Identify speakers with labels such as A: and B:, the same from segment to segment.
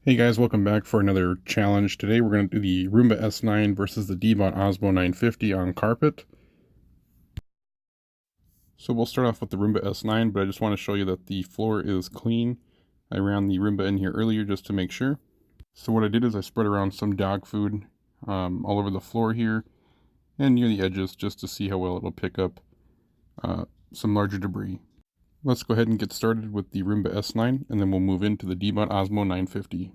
A: Hey guys, welcome back for another challenge. Today we're going to do the Roomba S9 versus the Deebot Ozmo 950 on carpet. So we'll start off with the Roomba S9, but I just want to show you that the floor is clean. I ran the Roomba in here earlier just to make sure. So what I did is I spread around some dog food all over the floor here and near the edges just to see how well it'll pick up some larger debris. Let's go ahead and get started with the Roomba S9, and then we'll move into the Deebot Ozmo 950.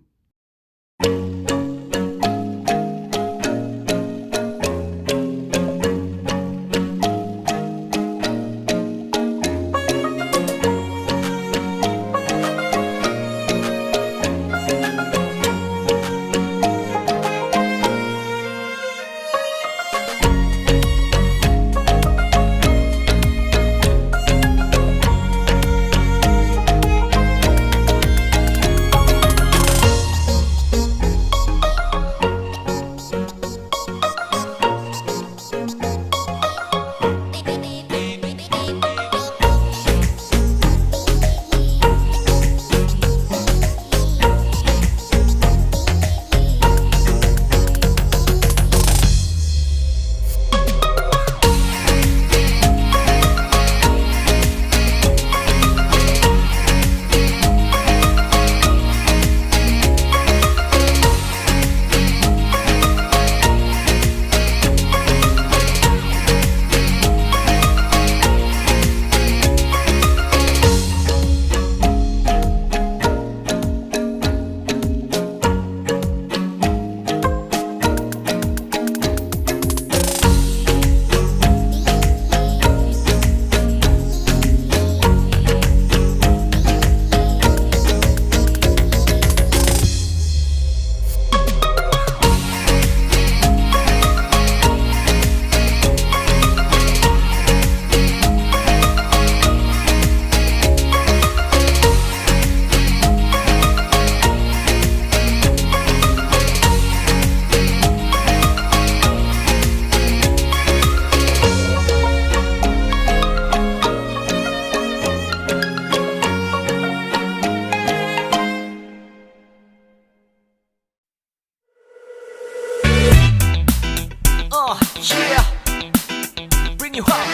B: Yeah, bring you home.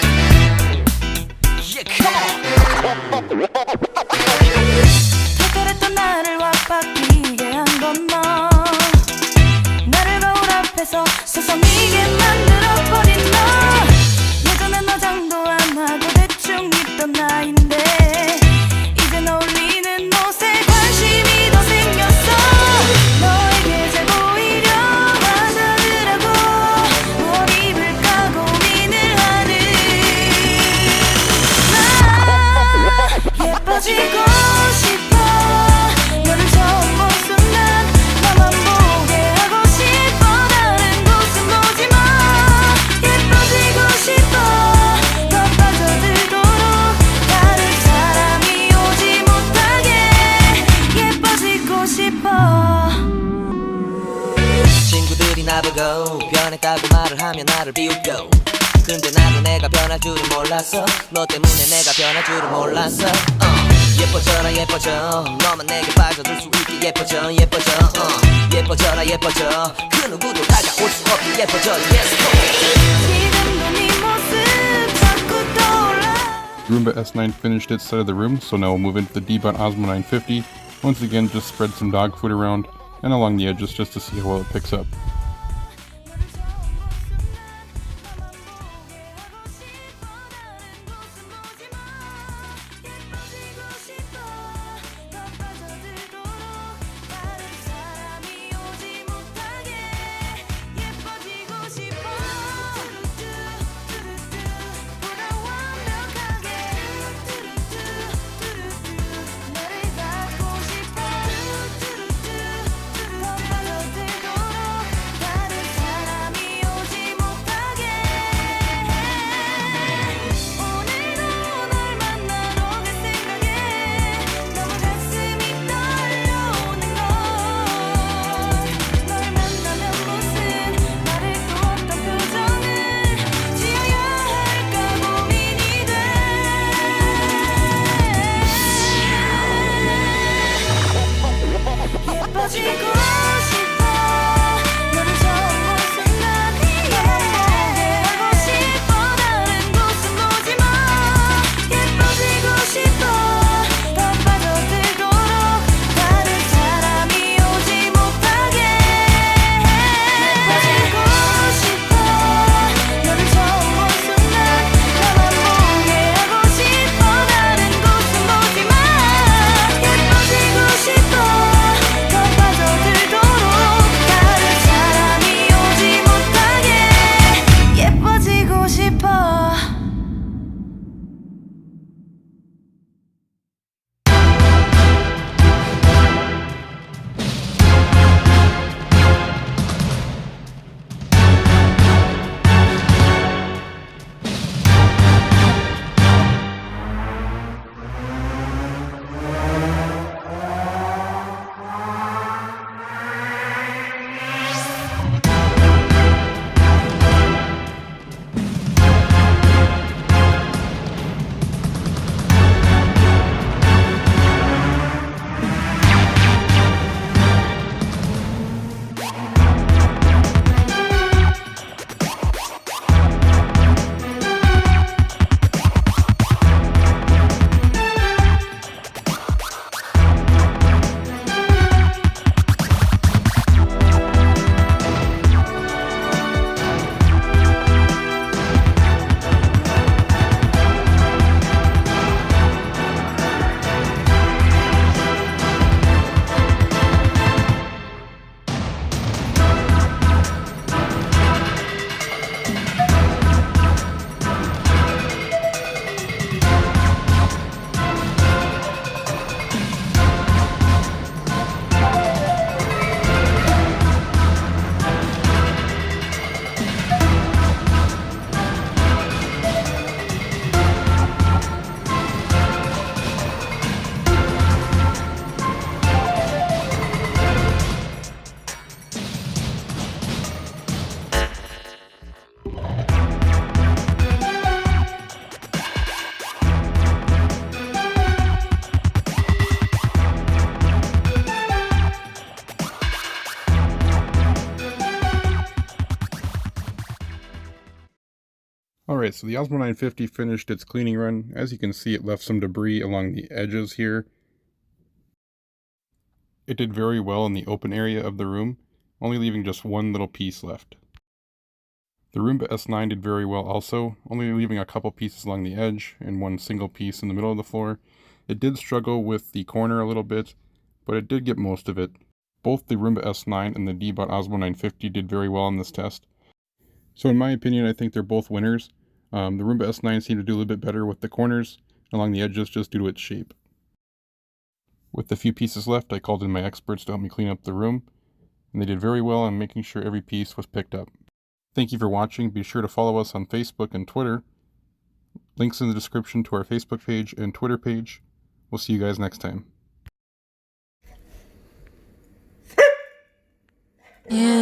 B: Yeah, come on.
C: 특별했던 나를 왁박이게 한 건 너. 나를 거울 앞에서 세상이게 만들어버린 너. 예전엔 화장도 안 하고 대충 입던 나인데 이젠 어울리는 옷에 관심이 더 생겼어. 너에게 잘 보이려 하자느라고 뭘 입을까 고민을 하는 나. 예뻐지고 싶어. 너를 처음 본 순간 나만 보게 하고 싶어. 다른 곳은 보지 마. 예뻐지고 싶어. 더 빠져들도록 다른 사람이 오지 못하게 예뻐지고 싶어.
B: 친구들이 나보고 변했다고 말을 하면 나를 비웃고, 근데 나도 내가 변할 줄은 몰랐어. 너 때문에 내가 변할 줄은 몰랐어. 예뻐져라 예뻐져. 너만 내게 빠져들 수 있게 예뻐져 예뻐져. 예뻐져라 예뻐져. 그 누구도 다가올 수 없게 예뻐져. Yes,
C: 지금도 네 모습 자꾸 떠올라.
A: Roomba S9 finished its side of the room, so now we'll move into the Deebot Ozmo 950. Once again, just spread some dog food around and along the edges just to see how well it picks up. Alright, so the Osmo 950 finished its cleaning run. As you can see, it left some debris along the edges here. It did very well in the open area of the room, only leaving just one little piece left. The Roomba S9 did very well also, only leaving a couple pieces along the edge and one single piece in the middle of the floor. It did struggle with the corner a little bit, but it did get most of it. Both the Roomba S9 and the Deebot Ozmo 950 did very well in this test. So in my opinion, I think they're both winners. The Roomba S9 seemed to do a little bit better with the corners along the edges just due to its shape. With the few pieces left, I called in my experts to help me clean up the room, and they did very well on making sure every piece was picked up. Thank you for watching. Be sure to follow us on Facebook and Twitter. Links in the description to our Facebook page and Twitter page. We'll see you guys next time.
C: Yeah.